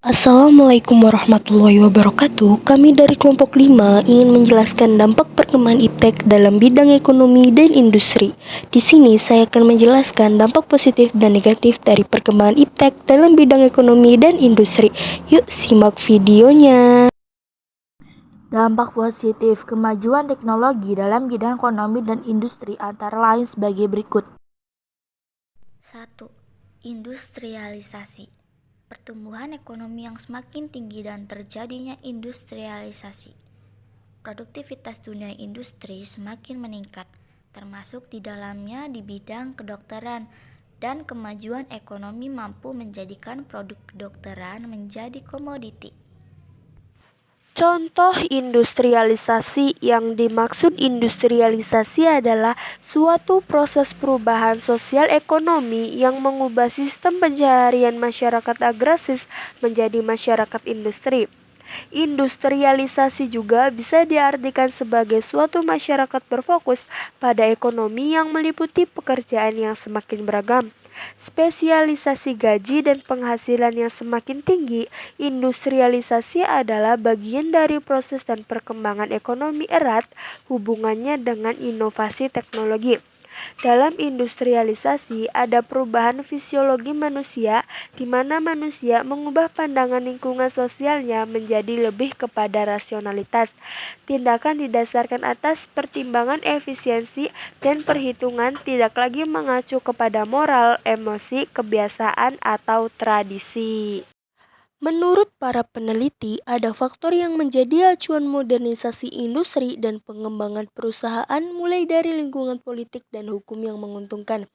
Assalamualaikum warahmatullahi wabarakatuh. Kami dari kelompok 5 ingin menjelaskan dampak perkembangan iptek dalam bidang ekonomi dan industri. Di sini saya akan menjelaskan dampak positif dan negatif dari perkembangan iptek dalam bidang ekonomi dan industri. Yuk simak videonya. Dampak positif kemajuan teknologi dalam bidang ekonomi dan industri antara lain sebagai berikut. 1. Industrialisasi. Pertumbuhan ekonomi yang semakin tinggi dan terjadinya industrialisasi. Produktivitas dunia industri semakin meningkat, termasuk di dalamnya di bidang kedokteran, dan kemajuan ekonomi mampu menjadikan produk kedokteran menjadi komoditi. Contoh industrialisasi. Yang dimaksud industrialisasi adalah suatu proses perubahan sosial ekonomi yang mengubah sistem pencaharian masyarakat agraris menjadi masyarakat industri. Industrialisasi juga bisa diartikan sebagai suatu masyarakat berfokus pada ekonomi yang meliputi pekerjaan yang semakin beragam, spesialisasi gaji dan penghasilan yang semakin tinggi. Industrialisasi adalah bagian dari proses dan perkembangan ekonomi erat hubungannya dengan inovasi teknologi. Dalam industrialisasi, ada perubahan fisiologi manusia, di mana manusia mengubah pandangan lingkungan sosialnya menjadi lebih kepada rasionalitas. Tindakan didasarkan atas pertimbangan efisiensi dan perhitungan, tidak lagi mengacu kepada moral, emosi, kebiasaan, atau tradisi. Menurut para peneliti, ada faktor yang menjadi acuan modernisasi industri dan pengembangan perusahaan, mulai dari lingkungan politik dan hukum yang menguntungkan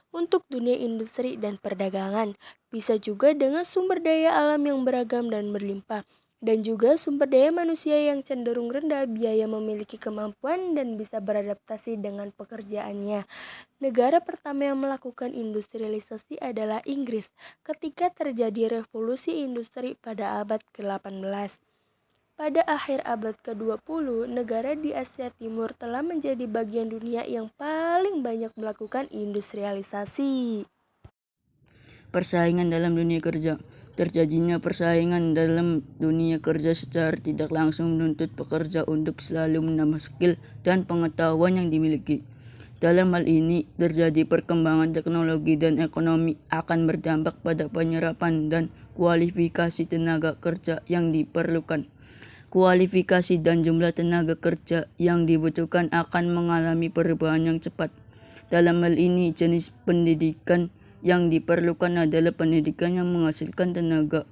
untuk dunia industri dan perdagangan. Bisa juga dengan sumber daya alam yang beragam dan berlimpah, dan juga sumber daya manusia yang cenderung rendah biaya, memiliki kemampuan dan bisa beradaptasi dengan pekerjaannya. Negara pertama yang melakukan industrialisasi adalah Inggris ketika terjadi revolusi industri pada abad ke-18. Pada akhir abad ke-20, negara di Asia Timur telah menjadi bagian dunia yang paling banyak melakukan industrialisasi. Persaingan dalam dunia kerja. Terjadinya persaingan dalam dunia kerja secara tidak langsung menuntut pekerja untuk selalu menambah skill dan pengetahuan yang dimiliki. Dalam hal ini, terjadi perkembangan teknologi dan ekonomi akan berdampak pada penyerapan dan kualifikasi tenaga kerja yang diperlukan. Kualifikasi dan jumlah tenaga kerja yang dibutuhkan akan mengalami perubahan yang cepat. Dalam hal ini, jenis pendidikan yang diperlukan adalah pendidikan yang menghasilkan tenaga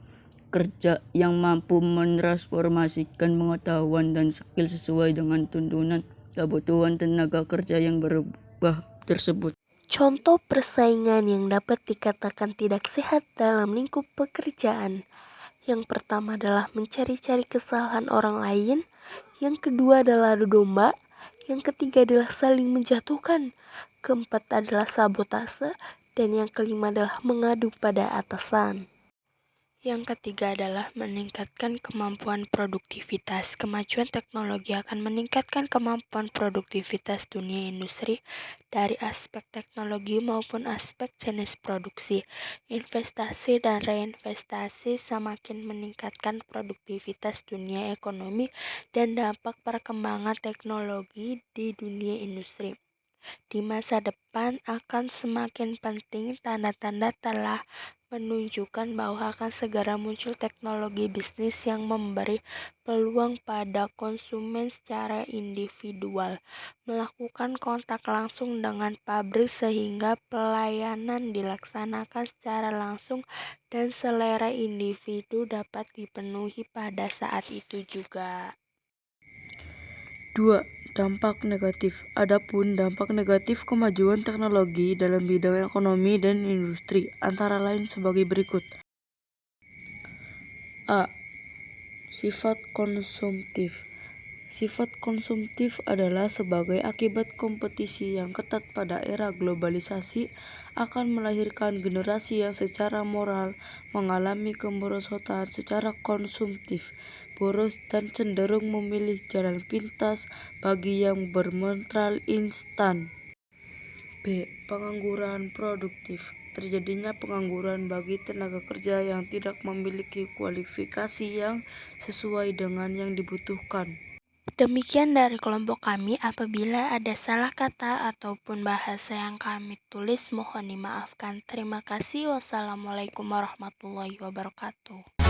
kerja yang mampu mentransformasikan pengetahuan dan skill sesuai dengan tuntunan kebutuhan tenaga kerja yang berubah tersebut. Contoh persaingan yang dapat dikatakan tidak sehat dalam lingkup pekerjaan. Yang pertama adalah mencari-cari kesalahan orang lain. Yang kedua adalah adu domba. Yang ketiga adalah saling menjatuhkan. Keempat adalah sabotase. Dan yang kelima adalah mengadu pada atasan. Yang ketiga adalah meningkatkan kemampuan produktivitas. Kemajuan teknologi akan meningkatkan kemampuan produktivitas dunia industri dari aspek teknologi maupun aspek jenis produksi. Investasi dan reinvestasi semakin meningkatkan produktivitas dunia ekonomi dan dampak perkembangan teknologi di dunia industri. Di masa depan akan semakin penting, tanda-tanda telah menunjukkan bahwa akan segera muncul teknologi bisnis yang memberi peluang pada konsumen secara individual, melakukan kontak langsung dengan pabrik sehingga pelayanan dilaksanakan secara langsung dan selera individu dapat dipenuhi pada saat itu juga. 2. Dampak negatif. Adapun dampak negatif kemajuan teknologi dalam bidang ekonomi dan industri antara lain sebagai berikut. A. Sifat konsumtif. Sifat konsumtif adalah sebagai akibat kompetisi yang ketat pada era globalisasi akan melahirkan generasi yang secara moral mengalami kemerosotan secara konsumtif, boros dan cenderung memilih jalan pintas bagi yang bermental instan. B. Pengangguran produktif. terjadinya pengangguran bagi tenaga kerja yang tidak memiliki kualifikasi yang sesuai dengan yang dibutuhkan. Demikian dari kelompok kami. Apabila ada salah kata ataupun bahasa yang kami tulis, mohon dimaafkan. Terima kasih. Wassalamualaikum warahmatullahi wabarakatuh.